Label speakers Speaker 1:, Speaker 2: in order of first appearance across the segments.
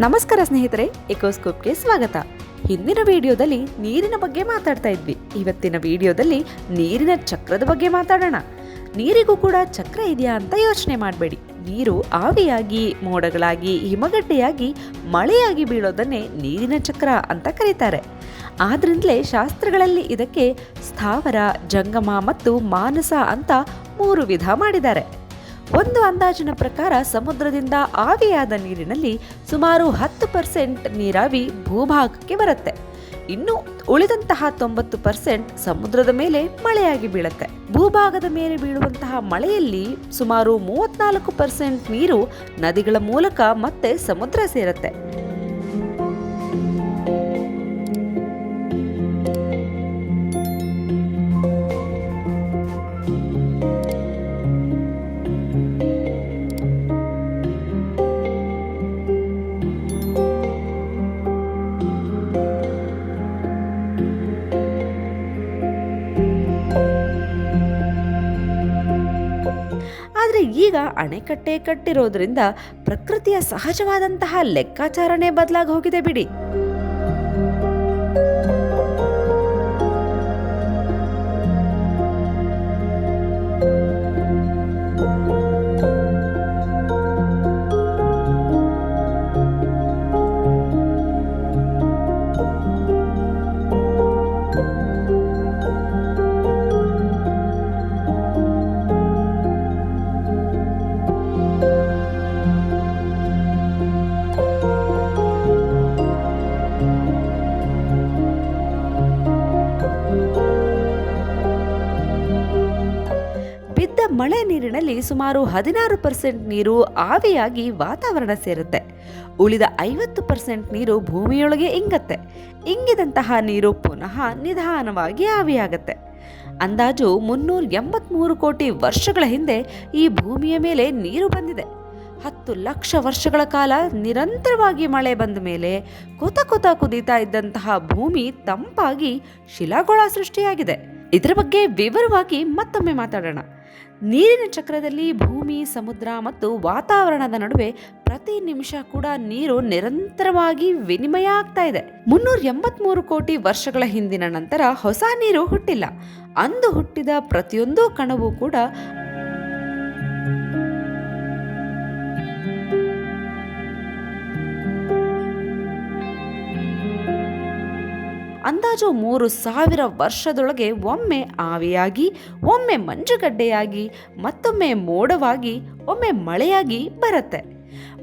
Speaker 1: ನಮಸ್ಕಾರ ಸ್ನೇಹಿತರೆ, ಎಕೋಸ್ಕೋಪ್ಗೆ ಸ್ವಾಗತ. ಹಿಂದಿನ ವಿಡಿಯೋದಲ್ಲಿ ನೀರಿನ ಬಗ್ಗೆ ಮಾತಾಡ್ತಾ ಇದ್ವಿ. ಇವತ್ತಿನ ವಿಡಿಯೋದಲ್ಲಿ ನೀರಿನ ಚಕ್ರದ ಬಗ್ಗೆ ಮಾತಾಡೋಣ. ನೀರಿಗೂ ಕೂಡ ಚಕ್ರ ಇದೆಯಾ ಅಂತ ಯೋಚನೆ ಮಾಡಬೇಡಿ. ನೀರು ಆವಿಯಾಗಿ, ಮೋಡಗಳಾಗಿ, ಹಿಮಗಡ್ಡೆಯಾಗಿ, ಮಳೆಯಾಗಿ ಬೀಳೋದನ್ನೇ ನೀರಿನ ಚಕ್ರ ಅಂತ ಕರೀತಾರೆ. ಆದ್ರಿಂದಲೇ ಶಾಸ್ತ್ರಗಳಲ್ಲಿ ಇದಕ್ಕೆ ಸ್ಥಾವರ, ಜಂಗಮ ಮತ್ತು ಮಾನಸ ಅಂತ 3 ವಿಧ ಮಾಡಿದ್ದಾರೆ. ಒಂದು ಅಂದಾಜಿನ ಪ್ರಕಾರ ಸಮುದ್ರದಿಂದ ಆವಿಯಾದ ನೀರಿನಲ್ಲಿ ಸುಮಾರು 10% ನೀರಾವಿ ಭೂಭಾಗಕ್ಕೆ ಬರುತ್ತೆ. ಇನ್ನು ಉಳಿದಂತಹ 90% ಸಮುದ್ರದ ಮೇಲೆ ಮಳೆಯಾಗಿ ಬೀಳುತ್ತೆ. ಭೂಭಾಗದ ಮೇಲೆ ಬೀಳುವಂತಹ ಮಳೆಯಲ್ಲಿ ಸುಮಾರು 34% ನೀರು ನದಿಗಳ ಮೂಲಕ ಮತ್ತೆ ಸಮುದ್ರ ಸೇರುತ್ತೆ. ಆದರೆ ಈಗ ಅಣೆಕಟ್ಟೆ ಕಟ್ಟಿರೋದ್ರಿಂದ ಪ್ರಕೃತಿಯ ಸಹಜವಾದಂತಹ ಲೆಕ್ಕಾಚಾರನೇ ಬದಲಾಗಿ ಹೋಗಿದೆ ಬಿಡಿ. ಬಿದ್ದ ಮಳೆ ನೀರಿನಲ್ಲಿ ಸುಮಾರು 16% ನೀರು ಆವಿಯಾಗಿ ವಾತಾವರಣ ಸೇರುತ್ತೆ. ಉಳಿದ 50% ನೀರು ಭೂಮಿಯೊಳಗೆ ಇಂಗತ್ತೆ. ಇಂಗಿದಂತಹ ನೀರು ಪುನಃ ನಿಧಾನವಾಗಿ ಆವಿಯಾಗತ್ತೆ. ಅಂದಾಜು 383 ಕೋಟಿ ವರ್ಷಗಳ ಹಿಂದೆ ಈ ಭೂಮಿಯ ಮೇಲೆ ನೀರು ಬಂದಿದೆ. 10 ಲಕ್ಷ ವರ್ಷಗಳ ಕಾಲ ನಿರಂತರವಾಗಿ ಮಳೆ ಬಂದ ಮೇಲೆ ಕೊತ ಕೊತ ಕುದೀತಾ ಇದ್ದಂತಹ ಭೂಮಿ ತಂಪಾಗಿ ಶಿಲಾಗೋಳ ಸೃಷ್ಟಿಯಾಗಿದೆ. ಇದರ ಬಗ್ಗೆ ವಿವರವಾಗಿ ಮತ್ತೊಮ್ಮೆ ಮಾತಾಡೋಣ. ನೀರಿನ ಚಕ್ರದಲ್ಲಿ ಭೂಮಿ, ಸಮುದ್ರ ಮತ್ತು ವಾತಾವರಣದ ನಡುವೆ ಪ್ರತಿ ನಿಮಿಷ ಕೂಡ ನೀರು ನಿರಂತರವಾಗಿ ವಿನಿಮಯ ಆಗ್ತಾ ಇದೆ. 383 ಕೋಟಿ ವರ್ಷಗಳ ಹಿಂದಿನ ನಂತರ ಹೊಸ ನೀರು ಹುಟ್ಟಿಲ್ಲ. ಅಂದು ಹುಟ್ಟಿದ ಪ್ರತಿಯೊಂದು ಕಣವೂ ಕೂಡ ಅಂದಾಜು 3000 ವರ್ಷದೊಳಗೆ ಒಮ್ಮೆ ಆವಿಯಾಗಿ, ಒಮ್ಮೆ ಮಂಜುಗಡ್ಡೆಯಾಗಿ, ಮತ್ತೊಮ್ಮೆ ಮೋಡವಾಗಿ, ಒಮ್ಮೆ ಮಳೆಯಾಗಿ ಬರುತ್ತೆ.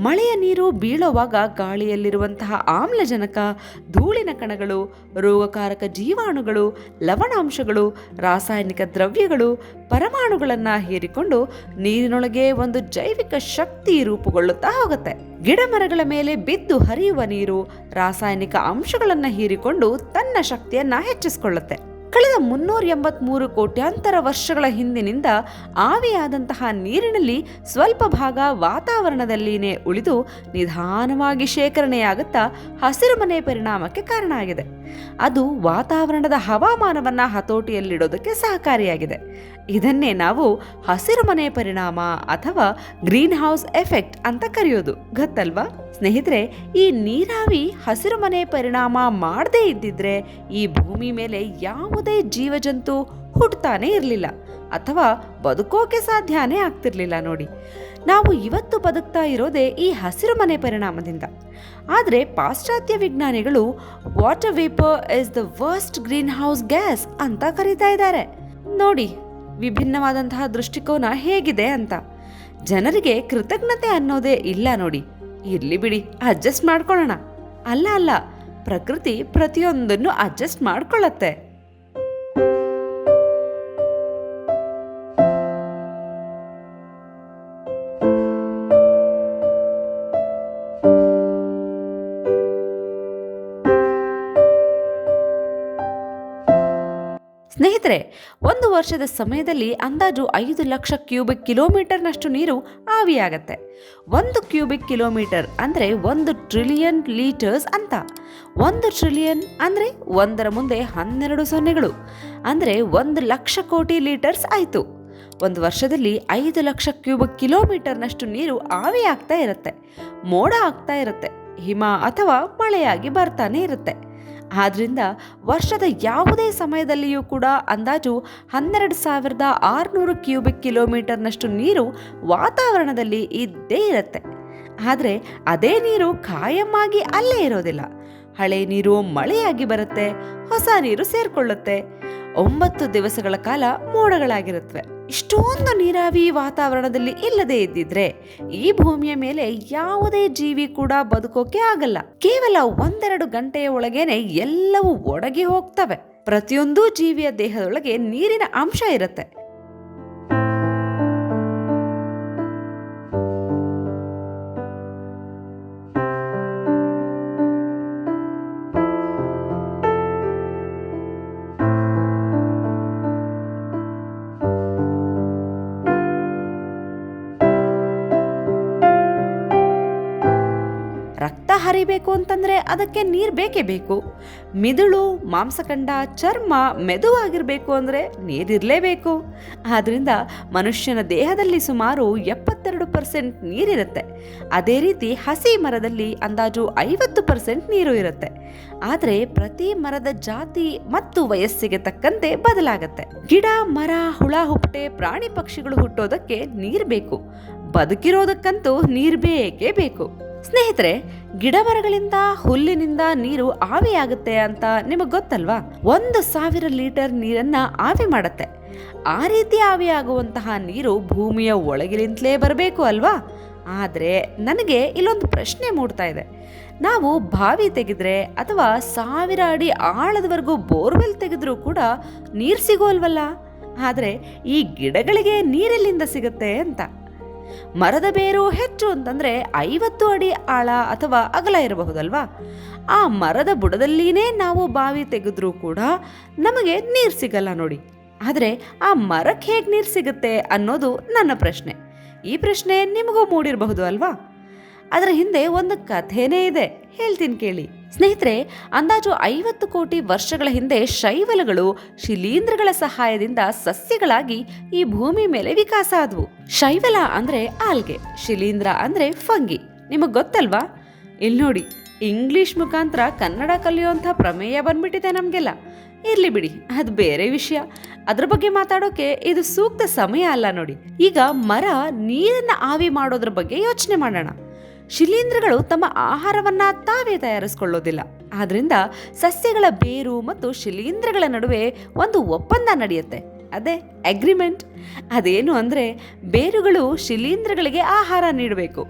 Speaker 1: ಮಳೆಯ ನೀರು ಬೀಳುವಾಗ ಗಾಳಿಯಲ್ಲಿರುವಂತಹ ಆಮ್ಲಜನಕ, ಧೂಳಿನ ಕಣಗಳು, ರೋಗಕಾರಕ ಜೀವಾಣುಗಳು, ಲವಣಾಂಶಗಳು, ರಾಸಾಯನಿಕ ದ್ರವ್ಯಗಳು, ಪರಮಾಣುಗಳನ್ನು ಹೀರಿಕೊಂಡು ನೀರಿನೊಳಗೆ ಒಂದು ಜೈವಿಕ ಶಕ್ತಿ ರೂಪುಗೊಳ್ಳುತ್ತಾ ಹೋಗುತ್ತೆ. ಗಿಡ ಮರಗಳ ಮೇಲೆ ಬಿದ್ದು ಹರಿಯುವ ನೀರು ರಾಸಾಯನಿಕ ಅಂಶಗಳನ್ನು ಹೀರಿಕೊಂಡು ತನ್ನ ಶಕ್ತಿಯನ್ನ ಹೆಚ್ಚಿಸಿಕೊಳ್ಳುತ್ತೆ. ಕಳೆದ 383 ಕೋಟ್ಯಾಂತರ ವರ್ಷಗಳ ಹಿಂದಿನಿಂದ ಆವಿಯಾದಂತಹ ನೀರಿನಲ್ಲಿ ಸ್ವಲ್ಪ ಭಾಗ ವಾತಾವರಣದಲ್ಲಿನೇ ಉಳಿದು ನಿಧಾನವಾಗಿ ಶೇಖರಣೆಯಾಗುತ್ತಾ ಹಸಿರುಮನೆ ಪರಿಣಾಮಕ್ಕೆ ಕಾರಣ ಆಗಿದೆ. ಅದು ವಾತಾವರಣದ ಹವಾಮಾನವನ್ನು ಹತೋಟಿಯಲ್ಲಿಡೋದಕ್ಕೆ ಸಹಕಾರಿಯಾಗಿದೆ. ಇದನ್ನೇ ನಾವು ಹಸಿರುಮನೆ ಪರಿಣಾಮ ಅಥವಾ ಗ್ರೀನ್ ಹೌಸ್ ಎಫೆಕ್ಟ್ ಅಂತ ಕರೆಯೋದು, ಗೊತ್ತಲ್ವಾ ಸ್ನೇಹಿತರೆ? ಈ ನೀರಾವಿ ಹಸಿರುಮನೆ ಪರಿಣಾಮ ಮಾಡದೇ ಇದ್ದಿದ್ರೆ ಈ ಭೂಮಿ ಮೇಲೆ ಯಾವುದೇ ಜೀವಜಂತು ಹುಟ್ಟುತ್ತಾನೆ ಇರಲಿಲ್ಲ ಅಥವಾ ಬದುಕೋಕೆ ಸಾಧ್ಯನೇ ಆಗ್ತಿರ್ಲಿಲ್ಲ. ನೋಡಿ, ನಾವು ಇವತ್ತು ಬದುಕ್ತಾ ಇರೋದೇ ಈ ಹಸಿರುಮನೆ ಪರಿಣಾಮದಿಂದ. ಆದರೆ ಪಾಶ್ಚಾತ್ಯ ವಿಜ್ಞಾನಿಗಳು water vapour is the worst greenhouse gas ಅಂತ ಕರೀತಾ ಇದ್ದಾರೆ. ನೋಡಿ, ವಿಭಿನ್ನವಾದಂತಹ ದೃಷ್ಟಿಕೋನ ಹೇಗಿದೆ ಅಂತ. ಜನರಿಗೆ ಕೃತಜ್ಞತೆ ಅನ್ನೋದೇ ಇಲ್ಲ ನೋಡಿ. ಇರ್ಲಿ ಬಿಡಿ, ಅಡ್ಜಸ್ಟ್ ಮಾಡ್ಕೊಳ್ಳೋಣ. ಅಲ್ಲ, ಪ್ರಕೃತಿ ಪ್ರತಿಯೊಂದನ್ನು ಅಡ್ಜಸ್ಟ್ ಮಾಡ್ಕೊಳ್ಳತ್ತೆ. ಸ್ನೇಹಿತರೆ, ಒಂದು ವರ್ಷದ ಸಮಯದಲ್ಲಿ ಅಂದಾಜು 5 ಲಕ್ಷ ಕ್ಯೂಬಿಕ್ ಕಿಲೋಮೀಟರ್ನಷ್ಟು ನೀರು ಆವಿಯಾಗತ್ತೆ. 1 ಕ್ಯೂಬಿಕ್ ಕಿಲೋಮೀಟರ್ ಅಂದರೆ 1 ಟ್ರಿಲಿಯನ್ ಲೀಟರ್ಸ್ ಅಂತ. 1 ಟ್ರಿಲಿಯನ್ ಅಂದರೆ 1ರ ಮುಂದೆ 12 ಸೊನ್ನೆಗಳು, ಅಂದರೆ 1 ಲಕ್ಷ ಕೋಟಿ ಲೀಟರ್ಸ್ ಆಯಿತು. ಒಂದು ವರ್ಷದಲ್ಲಿ 5 ಲಕ್ಷ ಕ್ಯೂಬಿಕ್ ಕಿಲೋಮೀಟರ್ನಷ್ಟು ನೀರು ಆವಿಯಾಗ್ತಾ ಇರುತ್ತೆ, ಮೋಡ ಆಗ್ತಾ ಇರುತ್ತೆ. ಹಿಮ ಅಥವಾ ಮಳೆಯಾಗಿ ಬರ್ತಾನೆ ಇರುತ್ತೆ. ಆದ್ರಿಂದ ವರ್ಷದ ಯಾವುದೇ ಸಮಯದಲ್ಲಿಯೂ ಕೂಡ ಅಂದಾಜು 12,600 ಕ್ಯೂಬಿಕ್ ಕಿಲೋಮೀಟರ್ನಷ್ಟು ನೀರು ವಾತಾವರಣದಲ್ಲಿ ಇದ್ದೇ ಇರುತ್ತೆ. ಆದರೆ ಅದೇ ನೀರು ಕಾಯಂ ಆಗಿ ಅಲ್ಲೇ ಇರೋದಿಲ್ಲ. ಹಳೆ ನೀರು ಮಳೆಯಾಗಿ ಬರುತ್ತೆ, ಹೊಸ ನೀರು ಸೇರ್ಕೊಳ್ಳುತ್ತೆ. 9 ದಿವಸಗಳ ಕಾಲ ಮೋಡಗಳಾಗಿರುತ್ತವೆ. ಇಷ್ಟೊಂದು ನೀರಾವಿ ವಾತಾವರಣದಲ್ಲಿ ಇಲ್ಲದೆ ಇದ್ದಿದ್ರೆ ಈ ಭೂಮಿಯ ಮೇಲೆ ಯಾವುದೇ ಜೀವಿ ಕೂಡ ಬದುಕೋಕೆ ಆಗಲ್ಲ. ಕೇವಲ 1-2 ಗಂಟೆಯ ಒಳಗೇನೆ ಎಲ್ಲವೂ ಒಣಗಿ ಹೋಗ್ತವೆ. ಪ್ರತಿಯೊಂದು ಜೀವಿಯ ದೇಹದೊಳಗೆ ನೀರಿನ ಅಂಶ ಇರುತ್ತೆ. ರಕ್ತ ಹರಿಬೇಕು ಅಂತಂದ್ರೆ ಅದಕ್ಕೆ ನೀರು ಬೇಕೇ ಬೇಕು. ಮಿದುಳು, ಮಾಂಸಖಂಡ, ಚರ್ಮ ಮೆದುವಾಗಿರಬೇಕು ಅಂದ್ರೆ ನೀರಿರಲೇಬೇಕು. ಆದ್ರಿಂದ ಮನುಷ್ಯನ ದೇಹದಲ್ಲಿ ಸುಮಾರು 72% ನೀರಿರುತ್ತೆ. ಅದೇ ರೀತಿ ಹಸಿ ಮರದಲ್ಲಿ ಅಂದಾಜು 50% ನೀರು ಇರುತ್ತೆ. ಆದರೆ ಪ್ರತಿ ಮರದ ಜಾತಿ ಮತ್ತು ವಯಸ್ಸಿಗೆ ತಕ್ಕಂತೆ ಬದಲಾಗತ್ತೆ. ಗಿಡ, ಮರ, ಹುಳ ಹುಪ್ಪಟೆ, ಪ್ರಾಣಿ ಪಕ್ಷಿಗಳು ಹುಟ್ಟೋದಕ್ಕೆ ನೀರು ಬೇಕು. ಬದುಕಿರೋದಕ್ಕಂತೂ ನೀರು ಬೇಕೇ ಬೇಕು. ಸ್ನೇಹಿತರೆ, ಗಿಡ ಮರಗಳಿಂದ, ಹುಲ್ಲಿನಿಂದ ನೀರು ಆವಿಯಾಗುತ್ತೆ ಅಂತ ನಿಮಗೆ ಗೊತ್ತಲ್ವಾ? 1,000 ಲೀಟರ್ ನೀರನ್ನ ಆವಿ ಮಾಡತ್ತೆ. ಆ ರೀತಿ ಆವಿಯಾಗುವಂತಹ ನೀರು ಭೂಮಿಯ ಒಳಗಿನಿಂದಲೇ ಬರಬೇಕು ಅಲ್ವಾ? ಆದರೆ ನನಗೆ ಇಲ್ಲೊಂದು ಪ್ರಶ್ನೆ ಮೂಡ್ತಾ ಇದೆ. ನಾವು ಬಾವಿ ತೆಗೆದ್ರೆ ಅಥವಾ 1000 ಅಡಿ ಆಳದವರೆಗೂ ಬೋರ್ವೆಲ್ ತೆಗೆದ್ರೂ ಕೂಡ ನೀರು ಸಿಗೋಲ್ವಲ್ಲ. ಆದರೆ ಈ ಗಿಡಗಳಿಗೆ ನೀರೆಲ್ಲಿಂದ ಸಿಗುತ್ತೆ ಅಂತ. ಮರದ ಬೇರು ಹೆಚ್ಚು ಅಂತಂದ್ರೆ 50 ಅಡಿ ಆಳ ಅಥವಾ ಅಗಲ ಇರಬಹುದಲ್ವಾ? ಆ ಮರದ ಬುಡದಲ್ಲಿನೇ ನಾವು ಬಾವಿ ತೆಗೆದ್ರೂ ಕೂಡ ನಮಗೆ ನೀರು ಸಿಗಲ್ಲ ನೋಡಿ. ಆದರೆ ಆ ಮರಕ್ಕೆ ಹೇಗೆ ನೀರು ಸಿಗುತ್ತೆ ಅನ್ನೋದು ನನ್ನ ಪ್ರಶ್ನೆ. ಈ ಪ್ರಶ್ನೆ ನಿಮಗೂ ಮೂಡಿರಬಹುದು ಅಲ್ವಾ? ಅದರ ಹಿಂದೆ ಒಂದು ಕಥೆನೇ ಇದೆ, ಹೇಳ್ತೀನಿ ಕೇಳಿ. ಸ್ನೇಹಿತರೆ, ಅಂದಾಜು 50 ಕೋಟಿ ವರ್ಷಗಳ ಹಿಂದೆ ಶೈವಲಗಳು ಶಿಲೀಂಧ್ರಗಳ ಸಹಾಯದಿಂದ ಸಸ್ಯಗಳಾಗಿ ಈ ಭೂಮಿ ಮೇಲೆ ವಿಕಾಸ ಆದವು. ಶೈವಲ ಅಂದ್ರೆ ಆಲ್ಗೆ, ಶಿಲೀಂಧ್ರ ಅಂದ್ರೆ ಫಂಗಿ. ನಿಮಗ್ ಗೊತ್ತಲ್ವಾ? ಇಲ್ಲಿ ನೋಡಿ, ಇಂಗ್ಲಿಷ್ ಮುಖಾಂತರ ಕನ್ನಡ ಕಲಿಯುವಂಥ ಪ್ರಮೇಯ ಬಂದ್ಬಿಟ್ಟಿದೆ ನಮಗೆಲ್ಲ. ಇರ್ಲಿ ಬಿಡಿ, ಅದು ಬೇರೆ ವಿಷಯ. ಅದ್ರ ಬಗ್ಗೆ ಮಾತಾಡೋಕೆ ಇದು ಸೂಕ್ತ ಸಮಯ ಅಲ್ಲ ನೋಡಿ. ಈಗ ಮರ ನೀರನ್ನ ಆವಿ ಮಾಡೋದ್ರ ಬಗ್ಗೆ ಯೋಚನೆ ಮಾಡೋಣ. ಶಿಲೀಂಧ್ರಗಳು ತಮ್ಮ ಆಹಾರವನ್ನ ತಾವೇ ತಯಾರಿಸಿಕೊಳ್ಳೋದಿಲ್ಲ. ಆದ್ರಿಂದ ಸಸ್ಯಗಳ ಬೇರು ಮತ್ತು ಶಿಲೀಂಧ್ರಗಳ ನಡುವೆ ಒಂದು ಒಪ್ಪಂದ ನಡೆಯುತ್ತೆ. ಅದೇ ಅಗ್ರಿಮೆಂಟ್. ಅದೇನು ಅಂದ್ರೆ, ಬೇರುಗಳು ಶಿಲೀಂಧ್ರಗಳಿಗೆ ಆಹಾರ ನೀಡಬೇಕು,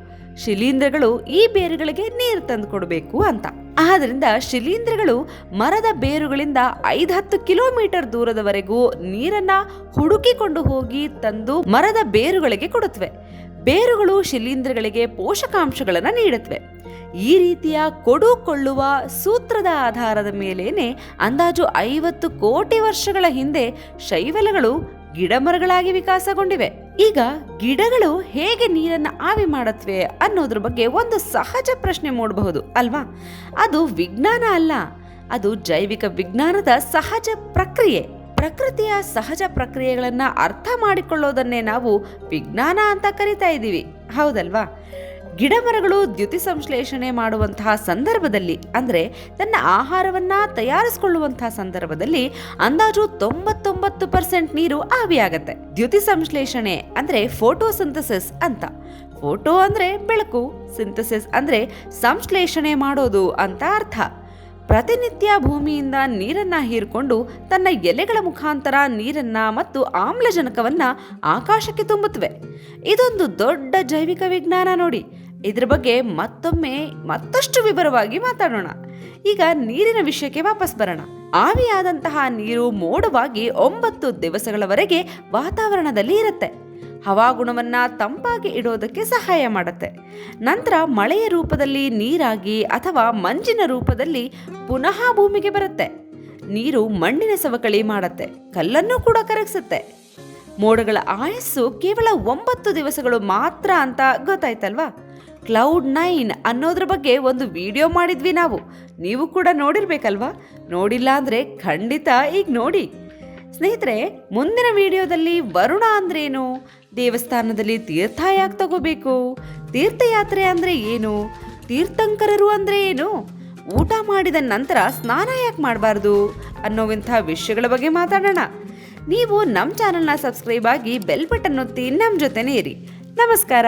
Speaker 1: ಶಿಲೀಂಧ್ರಗಳು ಈ ಬೇರುಗಳಿಗೆ ನೀರು ತಂದು ಕೊಡಬೇಕು ಅಂತ. ಆದ್ರಿಂದ ಶಿಲೀಂಧ್ರಗಳು ಮರದ ಬೇರುಗಳಿಂದ 5-10 ಕಿಲೋಮೀಟರ್ ದೂರದವರೆಗೂ ನೀರನ್ನ ಹುಡುಕಿಕೊಂಡು ಹೋಗಿ ತಂದು ಮರದ ಬೇರುಗಳಿಗೆ ಕೊಡುತ್ತವೆ. ಬೇರುಗಳು ಶಿಲೀಂಧ್ರಗಳಿಗೆ ಪೋಷಕಾಂಶಗಳನ್ನು ನೀಡುತ್ತವೆ. ಈ ರೀತಿಯ ಕೊಡುಕೊಳ್ಳುವ ಸೂತ್ರದ ಆಧಾರದ ಮೇಲೇನೆ ಅಂದಾಜು 50 ಕೋಟಿ ವರ್ಷಗಳ ಹಿಂದೆ ಶೈವಲಗಳು ಗಿಡಮರಗಳಾಗಿ ವಿಕಾಸಗೊಂಡಿವೆ. ಈಗ ಗಿಡಗಳು ಹೇಗೆ ನೀರನ್ನ ಆವಿ ಮಾಡತ್ವೆ ಅನ್ನೋದ್ರ ಬಗ್ಗೆ ಒಂದು ಸಹಜ ಪ್ರಶ್ನೆ ಮೂಡಬಹುದು ಅಲ್ವಾ? ಅದು ವಿಜ್ಞಾನ ಅಲ್ಲ, ಅದು ಜೈವಿಕ ವಿಜ್ಞಾನದ ಸಹಜ ಪ್ರಕ್ರಿಯೆ. ಪ್ರಕೃತಿಯ ಸಹಜ ಪ್ರಕ್ರಿಯೆಗಳನ್ನ ಅರ್ಥ ಮಾಡಿಕೊಳ್ಳೋದನ್ನೇ ನಾವು ವಿಜ್ಞಾನ ಅಂತ ಕರಿತಾ ಇದ್ದೀವಿ, ಹೌದಲ್ವಾ? ಗಿಡಮರಗಳು ದ್ಯುತಿ ಸಂಶ್ಲೇಷಣೆ ಮಾಡುವಂತಹ ಸಂದರ್ಭದಲ್ಲಿ, ಅಂದ್ರೆ ತನ್ನ ಆಹಾರವನ್ನ ತಯಾರಿಸಿಕೊಳ್ಳುವಂತಹ ಸಂದರ್ಭದಲ್ಲಿ ಅಂದಾಜು 99% ನೀರು ಆವಿಯಾಗತ್ತೆ. ದ್ಯುತಿ ಸಂಶ್ಲೇಷಣೆ ಅಂದ್ರೆ ಫೋಟೋಸಿಂಥಸಿಸ್ ಅಂತ. ಫೋಟೋ ಅಂದ್ರೆ ಬೆಳಕು, ಸಿಂಥಸಿಸ್ ಅಂದ್ರೆ ಸಂಶ್ಲೇಷಣೆ ಮಾಡೋದು ಅಂತ ಅರ್ಥ. ಪ್ರತಿನಿತ್ಯ ಭೂಮಿಯಿಂದ ನೀರನ್ನ ಹೀರಿಕೊಂಡು ತನ್ನ ಎಲೆಗಳ ಮುಖಾಂತರ ನೀರನ್ನ ಮತ್ತು ಆಮ್ಲಜನಕವನ್ನ ಆಕಾಶಕ್ಕೆ ತುಂಬುತ್ತವೆ. ಇದೊಂದು ದೊಡ್ಡ ಜೈವಿಕ ವಿಜ್ಞಾನ ನೋಡಿ. ಇದ್ರ ಬಗ್ಗೆ ಮತ್ತಷ್ಟು ವಿವರವಾಗಿ ಮಾತಾಡೋಣ. ಈಗ ನೀರಿನ ವಿಷಯಕ್ಕೆ ವಾಪಸ್ ಬರೋಣ. ಆವಿಯಾದಂತಹ ನೀರು ಮೋಡವಾಗಿ 9 ದಿವಸಗಳವರೆಗೆ ವಾತಾವರಣದಲ್ಲಿ ಇರುತ್ತೆ. ಹವಾಗುಣವನ್ನ ತಂಪಾಗಿ ಇಡೋದಕ್ಕೆ ಸಹಾಯ ಮಾಡುತ್ತೆ. ನಂತರ ಮಳೆಯ ರೂಪದಲ್ಲಿ ನೀರಾಗಿ ಅಥವಾ ಮಂಜಿನ ರೂಪದಲ್ಲಿ ಪುನಃ ಭೂಮಿಗೆ ಬರುತ್ತೆ. ನೀರು ಮಣ್ಣಿನ ಸವಕಳಿ ಮಾಡುತ್ತೆ, ಕಲ್ಲನ್ನು ಕೂಡ ಕರಗಿಸುತ್ತೆ. ಮೋಡಗಳ ಆಯಸ್ಸು ಕೇವಲ 9 ದಿವಸಗಳು ಮಾತ್ರ ಅಂತ ಗೊತ್ತಾಯ್ತಲ್ವಾ? ಕ್ಲೌಡ್ 9 ಅನ್ನೋದ್ರ ಬಗ್ಗೆ ಒಂದು ವಿಡಿಯೋ ಮಾಡಿದ್ವಿ ನಾವು. ನೀವು ಕೂಡ ನೋಡಿರ್ಬೇಕಲ್ವಾ? ನೋಡಿಲ್ಲ ಅಂದ್ರೆ ಖಂಡಿತ ಈಗ ನೋಡಿ. ಸ್ನೇಹಿತರೆ, ಮುಂದಿನ ವಿಡಿಯೋದಲ್ಲಿ ವರುಣ ಅಂದ್ರೇನು, ದೇವಸ್ಥಾನದಲ್ಲಿ ತೀರ್ಥ ಯಾಕೆ ತಗೋಬೇಕು, ತೀರ್ಥಯಾತ್ರೆ ಅಂದ್ರೆ ಏನು, ತೀರ್ಥಂಕರರು ಅಂದರೆ ಏನು, ಊಟ ಮಾಡಿದ ನಂತರ ಸ್ನಾನ ಯಾಕೆ ಮಾಡಬಾರ್ದು ಅನ್ನೋವಂಥ ವಿಷಯಗಳ ಬಗ್ಗೆ ಮಾತಾಡೋಣ. ನೀವು ನಮ್ಮ ಚಾನಲ್ನ ಸಬ್ಸ್ಕ್ರೈಬ್ ಆಗಿ ಬೆಲ್ ಬಟನ್ ಒತ್ತಿ ನಮ್ಮ ಜೊತೆನೇ ಇರಿ. ನಮಸ್ಕಾರ.